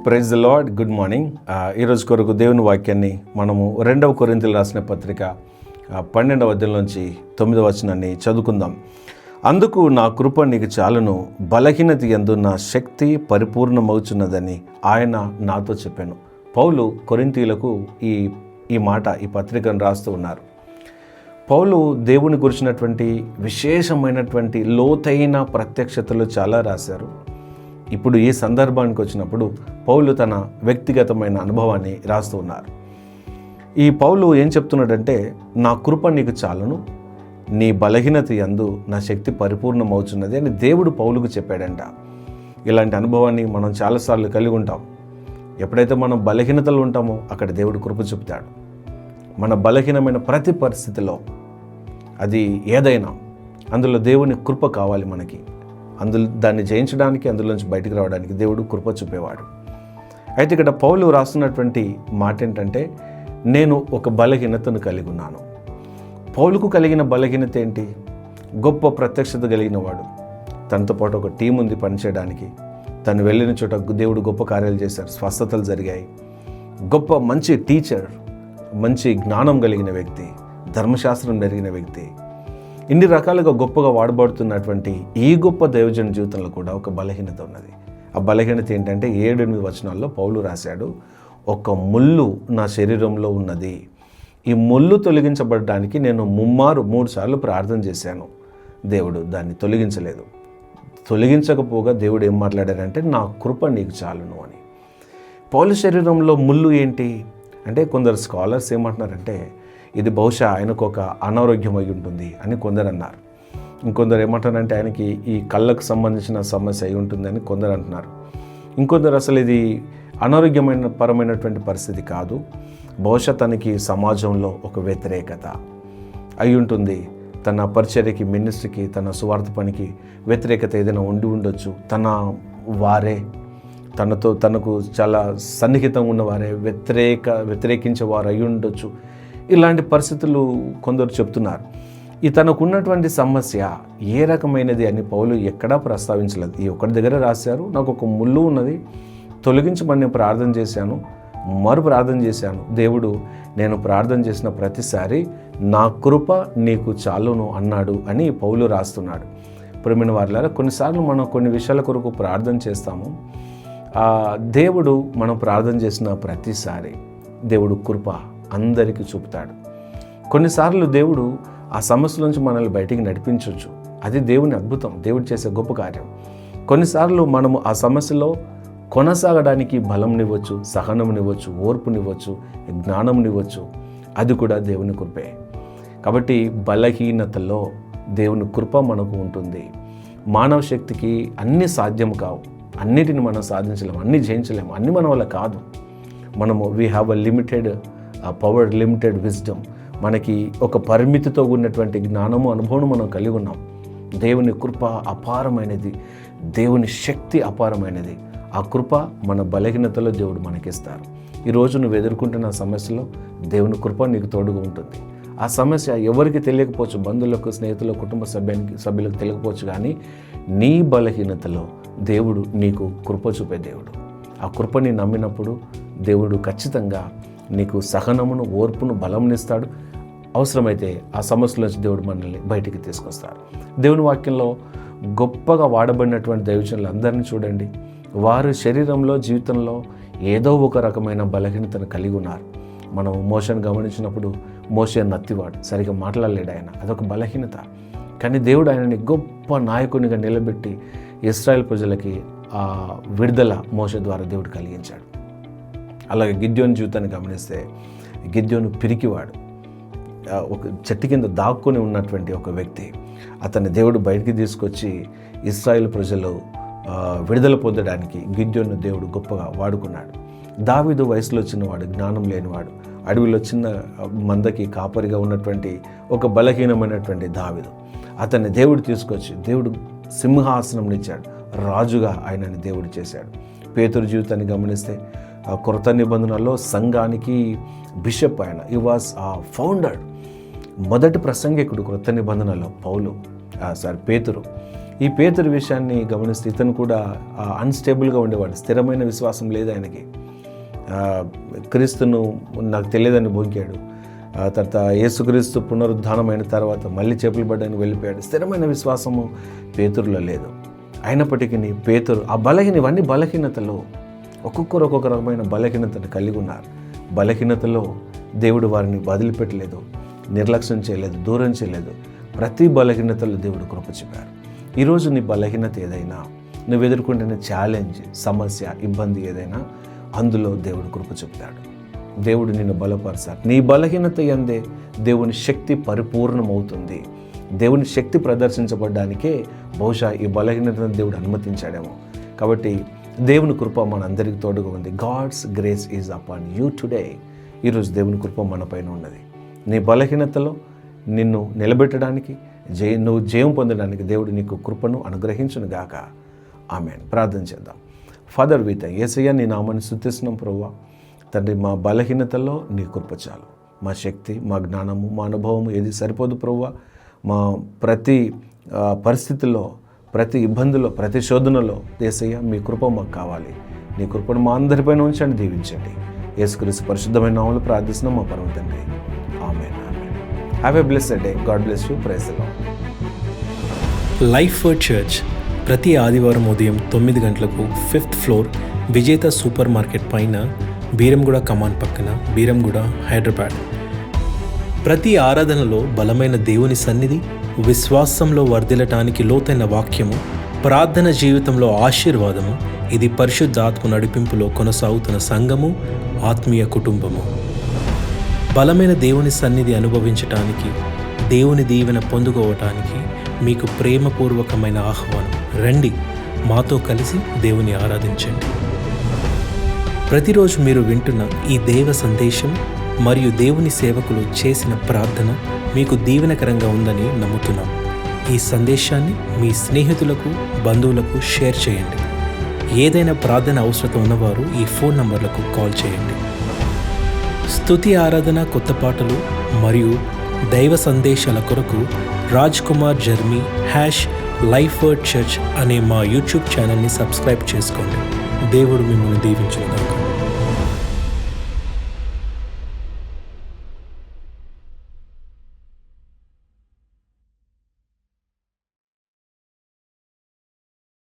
Praise the lord. Good morning. ఈరోజు కొరకు దేవుని వాక్యాన్ని మనము 2వ కొరింథీయులకు రాసిన పత్రిక 12వ అధ్యాయం నుంచి 9వ వచనాన్ని చదువుకుందాం. అందుకు నా కృప నీకు చాలును, బలహీనత యందు నా శక్తి పరిపూర్ణమవుచున్నదని ఆయన నాతో చెప్పాను. పౌలు కొరింథీయులకు ఈ పత్రికను రాస్తూ ఉన్నారు. పౌలు దేవుని గురించినటువంటి విశేషమైనటువంటి లోతైన ప్రత్యక్షతలు చాలా రాశారు. ఇప్పుడు ఈ సందర్భానికి వచ్చినప్పుడు పౌలు తన వ్యక్తిగతమైన అనుభవాన్ని రాస్తూ ఉన్నారు. ఈ పౌలు ఏం చెప్తున్నాడంటే, నా కృప నీకు చాలును, నీ బలహీనత యందు నా శక్తి పరిపూర్ణమవుతున్నది అని దేవుడు పౌలుకు చెప్పాడంట. ఇలాంటి అనుభవాన్ని మనం చాలాసార్లు కలిగి ఉంటాం. ఎప్పుడైతే మనం బలహీనతలు ఉంటామో అక్కడ దేవుడు కృప చూపుతాడు. మన బలహీనమైన ప్రతి పరిస్థితిలో, అది ఏదైనా, అందులో దేవుని కృప కావాలి మనకి. దాన్ని జయించడానికి, అందులోంచి బయటికి రావడానికి దేవుడు కృప చూపేవాడు. అయితే ఇక్కడ పౌలు రాస్తున్నటువంటి మాట ఏంటంటే, నేను ఒక బలహీనతను కలిగి ఉన్నాను. పౌలుకు కలిగిన బలహీనత ఏంటి? గొప్ప ప్రత్యక్షత కలిగిన వాడు. తనతో పాటు ఒక టీం ఉంది పనిచేయడానికి. తను వెళ్ళిన చోట దేవుడు గొప్ప కార్యాలు చేశారు, స్వస్థతలు జరిగాయి. గొప్ప మంచి టీచర్, మంచి జ్ఞానం కలిగిన వ్యక్తి, ధర్మశాస్త్రం జరిగిన వ్యక్తి. ఇన్ని రకాలుగా గొప్పగా వాడబడుతున్నటువంటి ఈ గొప్ప దైవజన జీవితంలో కూడా ఒక బలహీనత ఉన్నది. ఆ బలహీనత ఏంటంటే 7-8 వచనాల్లో పౌలు రాశాడు, ఒక ముళ్ళు నా శరీరంలో ఉన్నది. ఈ ముళ్ళు తొలగించబడడానికి నేను 3 సార్లు ప్రార్థన చేశాను. దేవుడు దాన్ని తొలగించలేదు. తొలగించకపోగా దేవుడు ఏం మాట్లాడారంటే, నా కృప నీకు చాలును అని. పౌలు శరీరంలో ముళ్ళు ఏంటి అంటే, కొందరు స్కాలర్స్ ఏమంటున్నారంటే, ఇది బహుశా ఆయనకు ఒక అనారోగ్యం అయి ఉంటుంది అని కొందరు అన్నారు. ఇంకొందరు ఏమంటారంటే, ఆయనకి ఈ కళ్ళకు సంబంధించిన సమస్య అయి ఉంటుందని కొందరు అంటున్నారు. ఇంకొందరు అసలు ఇది పరమైనటువంటి పరిస్థితి కాదు, బహుశా తనకి సమాజంలో ఒక వ్యతిరేకత అయి ఉంటుంది. తన పరిచర్యకి, మినిస్ట్రీకి, తన సువార్త పనికి వ్యతిరేకత ఏదైనా ఉండొచ్చు. వారే తనకు చాలా సన్నిహితంగా ఉన్నవారే వ్యతిరేకించే వారు అయి ఉండొచ్చు. ఇలాంటి పరిస్థితులు కొందరు చెప్తున్నారు. తనకున్నటువంటి సమస్య ఏ రకమైనది అని పౌలు ఎక్కడా ప్రస్తావించలేదు. ఈ ఒక్కడి దగ్గర రాశారు, నాకు ఒక ముళ్ళు ఉన్నది, తొలగించమని నేను ప్రార్థన చేశాను, ప్రార్థన చేశాను. దేవుడు నేను ప్రార్థన చేసిన ప్రతిసారి నా కృప నీకు చాలును అన్నాడు అని పౌలు రాస్తున్నాడు. ప్రియమైన వారలారా, కొన్నిసార్లు మనం కొన్ని విషయాల కొరకు ప్రార్థన చేస్తాము. దేవుడు మనం ప్రార్థన చేసిన ప్రతిసారి దేవుడు కృప అందరికీ చూపుతాడు. కొన్నిసార్లు దేవుడు ఆ సమస్య నుంచి మనల్ని బయటికి నడిపించవచ్చు. అది దేవుని అద్భుతం, దేవుడు చేసే గొప్ప కార్యం. కొన్నిసార్లు మనము ఆ సమస్యలో కొనసాగడానికి బలంనివ్వచ్చు, సహనంనివ్వచ్చు, ఓర్పునివ్వచ్చు, జ్ఞానంనివ్వచ్చు. అది కూడా దేవుని కృపే. కాబట్టి బలహీనతలో దేవుని కృప మనకు ఉంటుంది. మానవ శక్తికి అన్నీ సాధ్యం కావు, అన్నిటిని మనం సాధించలేము, అన్నీ జయించలేము, అన్నీ మన వల్ల కాదు. We have a limited power, limited wisdom. మనకి ఒక పరిమితితో ఉన్నటువంటి జ్ఞానము, అనుభవం మనం కలిగి ఉన్నాం. దేవుని కృప అపారమైనది, దేవుని శక్తి అపారమైనది. ఆ కృప మన బలహీనతలో దేవుడు మనకిస్తారు. ఈరోజు నువ్వు ఎదుర్కొంటున్న సమస్యలో దేవుని కృప నీకు తోడుగా ఉంటుంది. ఆ సమస్య ఎవరికి తెలియకపోవచ్చు, బంధువులకు, స్నేహితులకు, కుటుంబ సభ్యులకు తెలియకపోవచ్చు, కానీ నీ బలహీనతలో దేవుడు నీకు కృప చూపే దేవుడు. ఆ కృపని నమ్మినప్పుడు దేవుడు ఖచ్చితంగా నీకు సహనమును, ఓర్పును, బలంనిస్తాడు. అవసరమైతే ఆ సమస్యలోంచి దేవుడు మనల్ని బయటికి తీసుకొస్తాడు. దేవుని వాక్యంలో గొప్పగా వాడబడినటువంటి దైవజనులు అందరినీ చూడండి. వారు శరీరంలో, జీవితంలో ఏదో ఒక రకమైన బలహీనతను కలిగి ఉన్నారు. మనం మోషేను గమనించినప్పుడు, మోషే నత్తివాడు, సరిగా మాట్లాడలేడు ఆయన, అదొక బలహీనత. కానీ దేవుడు ఆయనని గొప్ప నాయకునిగా నిలబెట్టి ఇశ్రాయేల్ ప్రజలకి ఆ విడుదల మోషే ద్వారా దేవుడు కలిగించాడు. అలాగే గిద్యోను జీవితాన్ని గమనిస్తే, గిద్యోను పిరికివాడు, ఒక చెట్టు కింద దాక్కుని ఉన్నటువంటి ఒక వ్యక్తి. అతన్ని దేవుడు బయటికి తీసుకొచ్చి ఇశ్రాయేల్ ప్రజలు విడుదల పొందడానికి గిద్యోను దేవుడు గొప్పగా వాడుకున్నాడు. దావీదు వయసులో చిన్నవాడు, జ్ఞానం లేనివాడు, అడవిలో చిన్న మందకి కాపరిగా ఉన్నటువంటి ఒక బలహీనమైనటువంటి దావీదు. అతన్ని దేవుడు తీసుకొచ్చి దేవుడు సింహాసనం ఇచ్చాడు, రాజుగా ఆయనని దేవుడు చేశాడు. పేతురు జీవితాన్ని గమనిస్తే, కొత్త నిబంధనలో సంఘానికి బిషప్ ఆయన. ఈ వాజ్ ఫౌండర్, మొదటి ప్రసంగికుడు కొత్త నిబంధనలో పేతురు. ఈ పేతురు విషయాన్ని గమనిస్తే ఇతను కూడా అన్స్టేబుల్గా ఉండేవాడు, స్థిరమైన విశ్వాసం లేదు ఆయనకి. క్రీస్తును నాకు తెలియదని బొంకాడు. తర్వాత యేసుక్రీస్తు పునరుద్ధానమైన తర్వాత మళ్ళీ చేపలు పడ్డానికి వెళ్ళిపోయాడు. స్థిరమైన విశ్వాసము పేతురులో లేదు. అయినప్పటికీ పేతురు ఇవన్నీ బలహీనతలు, ఒక్కొక్కరు ఒక్కొక్క రకమైన బలహీనతను కలిగి ఉన్నారు. బలహీనతలో దేవుడు వారిని వదిలిపెట్టలేదు, నిర్లక్ష్యం చేయలేదు, దూరం చేయలేదు. ప్రతి బలహీనతలో దేవుడు కృప చూపారు. ఈరోజు నీ బలహీనత ఏదైనా, నువ్వు ఎదుర్కొంటున్న ఛాలెంజ్, సమస్య, ఇబ్బంది ఏదైనా, అందులో దేవుడు కృప చూపుతాడు. దేవుడు నిన్ను బలపరుస్తాడు. నీ బలహీనత యందే దేవుని శక్తి పరిపూర్ణమవుతుంది. దేవుని శక్తి ప్రదర్శించబడ్డానికే బహుశా ఈ బలహీనతను దేవుడు అనుమతించాడేమో. కాబట్టి దేవుని కృప మనందరికీ తోడుగా ఉంది. God's grace is upon you today. ఈరోజు దేవుని కృప మన పైన ఉన్నది. నీ బలహీనతలో నిన్ను నిలబెట్టడానికి, నువ్వు జయం పొందడానికి దేవుడు నీకు కృపను అనుగ్రహించును గాక. ఆమేన్. ప్రార్థన చేద్దాం. ఫాదర్, యేసయ్య నీ నామాన్ని స్తుతిస్తున్నాం ప్రభువా. తండ్రి, మా బలహీనతల్లో నీ కృప చాలు. మా శక్తి, మా జ్ఞానము, మా అనుభవము ఏది సరిపోదు ప్రభువా. మా ప్రతి పరిస్థితుల్లో, ప్రతి ఇబ్బందులో, ప్రతి శోధనలో యేసయ్య మీ కృప మాకు కావాలి. నీ కృపను మా అందరిపైన ఉంచండి, దీవించండి. యేసుక్రీస్తు పరిశుద్ధమైన నామములో ప్రార్థిస్తున్నాం మా పరమ తండ్రి. ఆమేన్. ఆమేన్. Have a blessed day. God bless you. Praise the Lord. Life Word Church ప్రతి ఆదివారం ఉదయం 9 గంటలకు 5th ఫ్లోర్ విజేత సూపర్ మార్కెట్ పైన, బీరంగూడ కమాన్ పక్కన, బీరంగూడ, హైదరాబాద్. ప్రతి ఆరాధనలో బలమైన దేవుని సన్నిధి, విశ్వాసంలో వర్ధిల్లటానికి లోతైన వాక్యము, ప్రార్థన జీవితంలో ఆశీర్వాదము. ఇది పరిశుద్ధాత్మ నడిపింపులో కొనసాగుతున్న సంఘము, ఆత్మీయ కుటుంబము. బలమైన దేవుని సన్నిధి అనుభవించటానికి, దేవుని దీవెన పొందుకోవటానికి మీకు ప్రేమపూర్వకమైన ఆహ్వానం. రండి, మాతో కలిసి దేవుని ఆరాధించండి. ప్రతిరోజు మీరు వింటున్న ఈ దేవ సందేశం మరియు దేవుని సేవకులు చేసిన ప్రార్థన మీకు దీవెనకరంగా ఉందని నమ్ముతున్నాం. ఈ సందేశాన్ని మీ స్నేహితులకు, బంధువులకు షేర్ చేయండి. ఏదైనా ప్రార్థన అవసరం ఉన్నవారు ఈ ఫోన్ నంబర్లకు కాల్ చేయండి. స్తుతి ఆరాధన, కొత్త పాటలు మరియు దైవ సందేశాల కొరకు Raj Kumar Jerami #life Word church అనే మా యూట్యూబ్ ఛానల్ని సబ్స్క్రైబ్ చేసుకోండి. దేవుడు మిమ్మల్ని దీవించుగాక.